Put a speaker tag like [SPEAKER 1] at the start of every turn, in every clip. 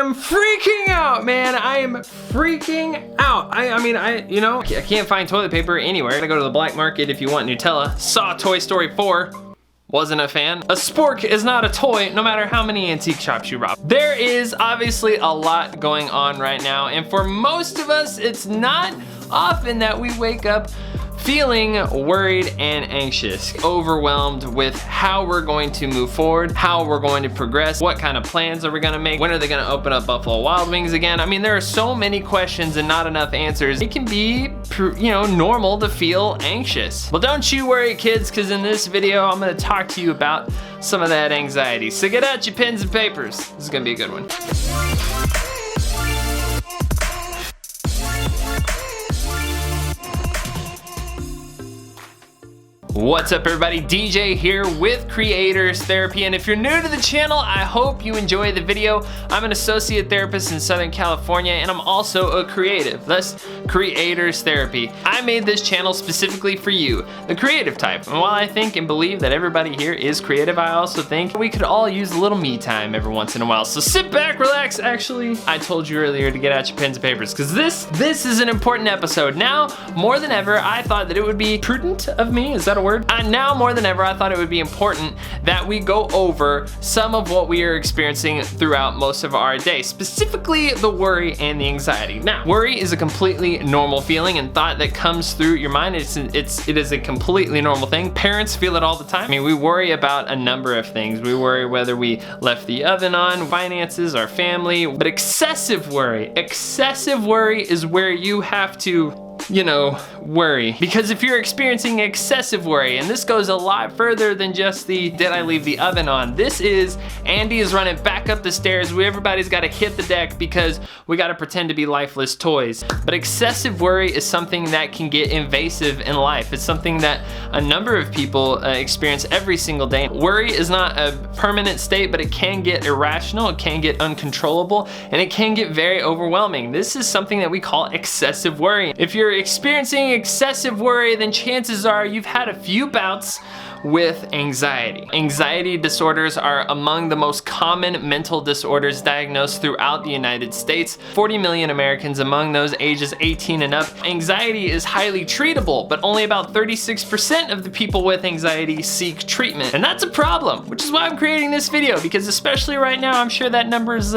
[SPEAKER 1] am freaking out, man. I am freaking out. I mean, you know, I can't find toilet paper anywhere. I gotta go to the black market if you want Nutella. Saw Toy Story 4. Wasn't a fan. A spork is not a toy, no matter how many antique shops you rob. There is obviously a lot going on right now, and for most of us, it's not often that we wake up feeling worried and anxious, overwhelmed with how we're going to move forward, how we're going to progress, what kind of plans are we gonna make, when are they gonna open up Buffalo Wild Wings again? I mean, there are so many questions and not enough answers. It can be, you know, normal to feel anxious. Well, don't you worry, kids, because in this video, I'm gonna talk to you about some of that anxiety. So get out your pens and papers. This is gonna be a good one. What's up, everybody? DJ here with Creators Therapy, and if you're new to the channel, I hope you enjoy the video. I'm an associate therapist in Southern California, and I'm also a creative, thus Creators Therapy. I made this channel specifically for you, the creative type, and while I think and believe that everybody here is creative, I also think we could all use a little me time every once in a while. So sit back, relax. Actually, I told you earlier to get out your pens and papers, because this is an important episode. Now, more than ever, I thought that it would be prudent of me, is that a word? Now more than ever, I thought it would be important that we go over some of what we are experiencing throughout most of our day, specifically the worry and the anxiety. Now, worry is a completely normal feeling and thought that comes through your mind. It is a completely normal thing. Parents feel it all the time. I mean, we worry about a number of things. We worry whether we left the oven on, finances, our family, but excessive worry is where you have to, you know, worry. Because if you're experiencing excessive worry, and this goes a lot further than just the did I leave the oven on, this is Andy is running back up the stairs, everybody's got to hit the deck because we got to pretend to be lifeless toys. But excessive worry is something that can get invasive in life. It's something that a number of people experience every single day. Worry is not a permanent state, but it can get irrational, it can get uncontrollable, and it can get very overwhelming. This is something that we call excessive worry. If you're experiencing excessive worry, then chances are you've had a few bouts with anxiety. Anxiety disorders are among the most common mental disorders diagnosed throughout the United States. 40 million Americans among those ages 18 and up. Anxiety is highly treatable, but only about 36% of the people with anxiety seek treatment. And that's a problem, which is why I'm creating this video, because especially right now, I'm sure that number is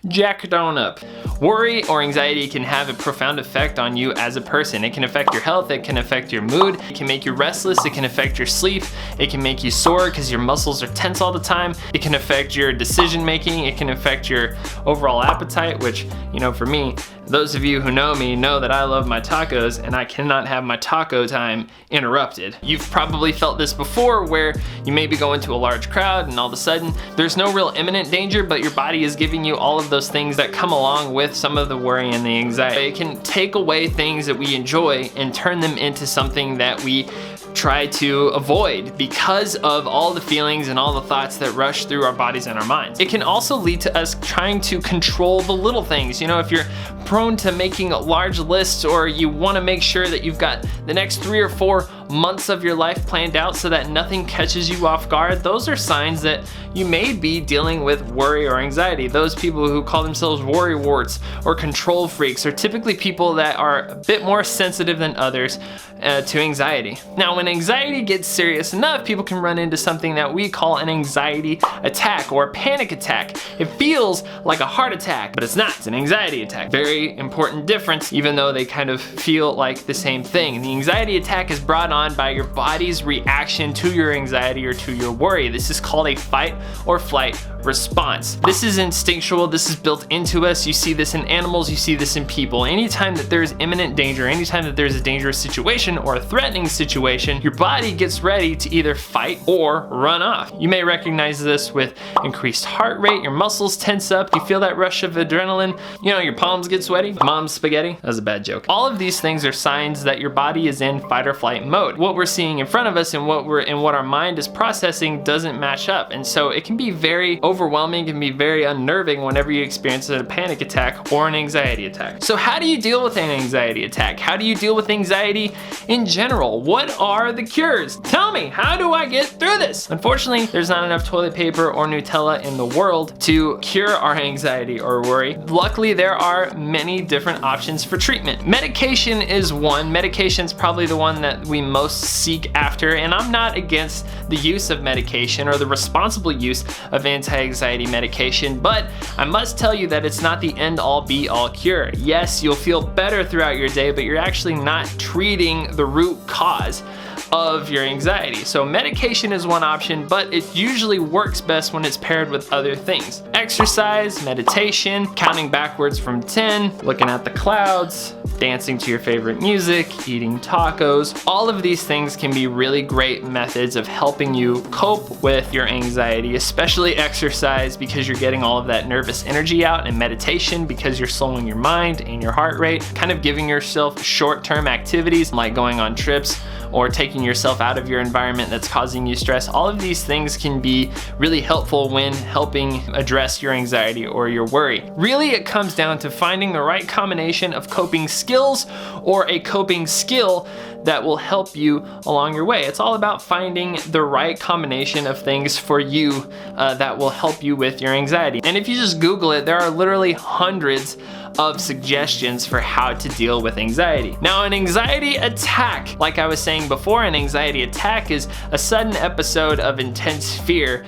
[SPEAKER 1] jacked on up. Worry or anxiety can have a profound effect on you as a person. It can affect your health, it can affect your mood, it can make you restless, it can affect your sleep, it can make you sore because your muscles are tense all the time, it can affect your decision making, it can affect your overall appetite, which, you know, for me, those of you who know me know that I love my tacos and I cannot have my taco time interrupted. You've probably felt this before where you may be going to a large crowd and all of a sudden there's no real imminent danger, but your body is giving you all of those things that come along with some of the worry and the anxiety. It can take away things that we enjoy and turn them into something that we try to avoid because of all the feelings and all the thoughts that rush through our bodies and our minds. It can also lead to us trying to control the little things. You know, if you're prone to making large lists, or you want to make sure that you've got the next 3 or 4 months of your life planned out so that nothing catches you off guard, those are signs that you may be dealing with worry or anxiety. Those people who call themselves worry warts or control freaks are typically people that are a bit more sensitive than others to anxiety. Now, when anxiety gets serious enough, people can run into something that we call an anxiety attack or a panic attack. It feels like a heart attack, but it's not. It's an anxiety attack. Very important difference, even though they kind of feel like the same thing. The anxiety attack is brought on by your body's reaction to your anxiety or to your worry. This is called a fight or flight response. This is instinctual, this is built into us. You see this in animals, you see this in people. Anytime that there's imminent danger, anytime that there's a dangerous situation or a threatening situation, your body gets ready to either fight or run off. You may recognize this with increased heart rate, your muscles tense up, you feel that rush of adrenaline, you know, your palms get sweaty, mom's spaghetti. That was a bad joke. All of these things are signs that your body is in fight or flight mode. What we're seeing in front of us and what our mind is processing doesn't match up, and so it can be very overwhelming overwhelming and be very unnerving whenever you experience a panic attack or an anxiety attack. So how do you deal with an anxiety attack? How do you deal with anxiety in general? What are the cures? Tell me, how do I get through this? Unfortunately, there's not enough toilet paper or Nutella in the world to cure our anxiety or worry. Luckily, there are many different options for treatment. Medication is one. Medication's probably the one that we most seek after, and I'm not against the use of medication or the responsible use of anti-anxiety medication, but I must tell you that it's not the end-all be-all cure. Yes, you'll feel better throughout your day, but you're actually not treating the root cause of your anxiety. So medication is one option, but it usually works best when it's paired with other things. Exercise, meditation, counting backwards from 10, looking at the clouds, dancing to your favorite music, eating tacos. All of these things can be really great methods of helping you cope with your anxiety, especially exercise because you're getting all of that nervous energy out, and meditation because you're slowing your mind and your heart rate, kind of giving yourself short-term activities like going on trips or taking yourself out of your environment that's causing you stress. All of these things can be really helpful when helping address your anxiety or your worry. Really, it comes down to finding the right combination of coping skills or a coping skill that will help you along your way. It's all about finding the right combination of things for you that will help you with your anxiety. And if you just Google it, there are literally hundreds of suggestions for how to deal with anxiety. Now, an anxiety attack, like I was saying before, an anxiety attack is a sudden episode of intense fear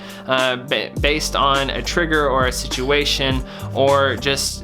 [SPEAKER 1] based on a trigger or a situation or just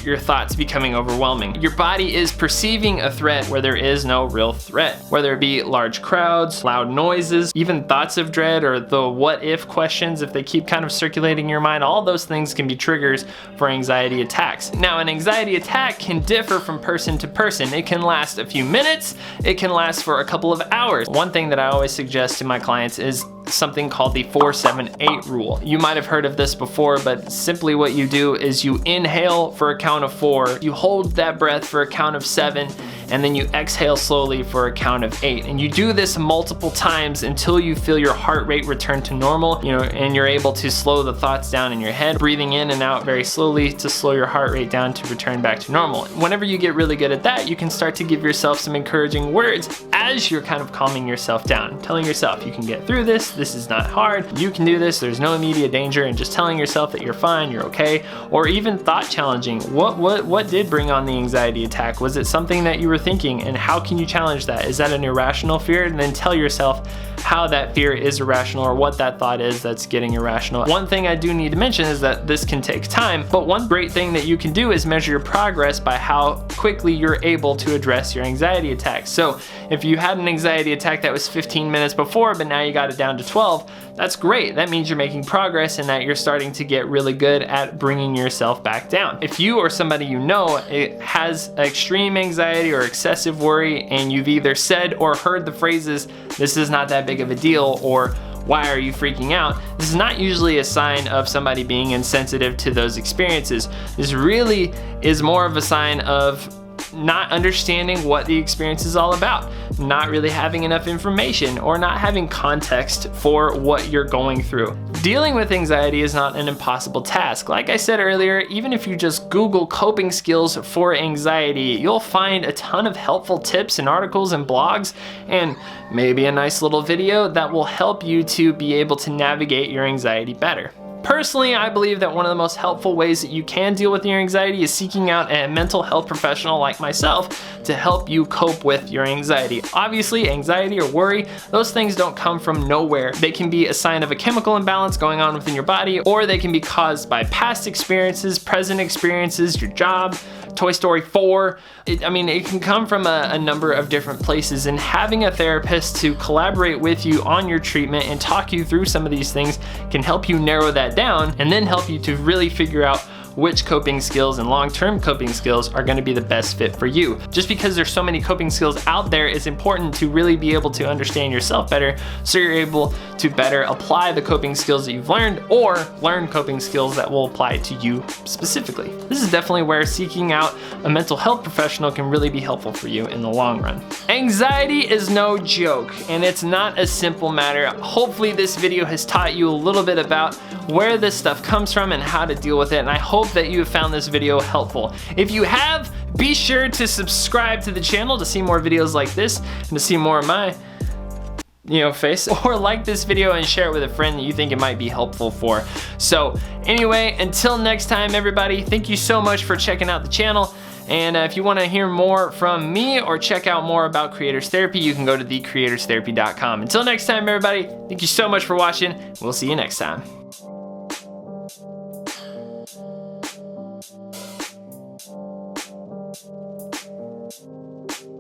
[SPEAKER 1] your thoughts becoming overwhelming. Your body is perceiving a threat where there is no real threat, whether it be large crowds, loud noises, even thoughts of dread or the what if questions, if they keep kind of circulating in your mind. All those things can be triggers for anxiety attacks. Now, an anxiety attack can differ from person to person. It can last a few minutes, it can last for a couple of hours. One thing that I always suggest to my clients is something called the 4-7-8 rule. You might have heard of this before, but simply what you do is you inhale for a count of 4, you hold that breath for a count of 7, and then you exhale slowly for a count of 8. And you do this multiple times until you feel your heart rate return to normal, and you're able to slow the thoughts down in your head, breathing in and out very slowly to slow your heart rate down to return back to normal. Whenever you get really good at that, you can start to give yourself some encouraging words as you're kind of calming yourself down, telling yourself you can get through this is not hard, you can do this, there's no immediate danger, and just telling yourself that you're fine, you're okay. Or even thought challenging. What did bring on the anxiety attack? Was it something that you were thinking, and how can you challenge that? Is that an irrational fear? And then tell yourself how that fear is irrational or what that thought is that's getting irrational. One thing I do need to mention is that this can take time, but one great thing that you can do is measure your progress by how quickly you're able to address your anxiety attacks. So if you had an anxiety attack that was 15 minutes before, but now you got it down to 12, that's great. That means you're making progress and that you're starting to get really good at bringing yourself back down. If you or somebody you know has extreme anxiety or excessive worry, and you've either said or heard the phrases, "This is not that big of a deal," or "Why are you freaking out?" This is not usually a sign of somebody being insensitive to those experiences. This really is more of a sign of not understanding what the experience is all about, not really having enough information, or not having context for what you're going through. Dealing with anxiety is not an impossible task. Like I said earlier, even if you just Google coping skills for anxiety, you'll find a ton of helpful tips and articles and blogs, and maybe a nice little video that will help you to be able to navigate your anxiety better. Personally, I believe that one of the most helpful ways that you can deal with your anxiety is seeking out a mental health professional like myself to help you cope with your anxiety. Obviously, anxiety or worry, those things don't come from nowhere. They can be a sign of a chemical imbalance going on within your body, or they can be caused by past experiences, present experiences, your job, Toy Story 4. It can come from a number of different places, and having a therapist to collaborate with you on your treatment and talk you through some of these things can help you narrow that down and then help you to really figure out which coping skills and long-term coping skills are gonna be the best fit for you. Just because there's so many coping skills out there, it's important to really be able to understand yourself better so you're able to better apply the coping skills that you've learned, or learn coping skills that will apply to you specifically. This is definitely where seeking out a mental health professional can really be helpful for you in the long run. Anxiety is no joke, and it's not a simple matter. Hopefully this video has taught you a little bit about where this stuff comes from and how to deal with it, and I hope that you have found this video helpful. If you have, be sure to subscribe to the channel to see more videos like this and to see more of my face, or like this video and share it with a friend that you think it might be helpful for. So anyway, until next time everybody, thank you so much for checking out the channel. And if you want to hear more from me or check out more about Creators Therapy, you can go to thecreatorstherapy.com. Until next time everybody, thank you so much for watching. We'll see you next time.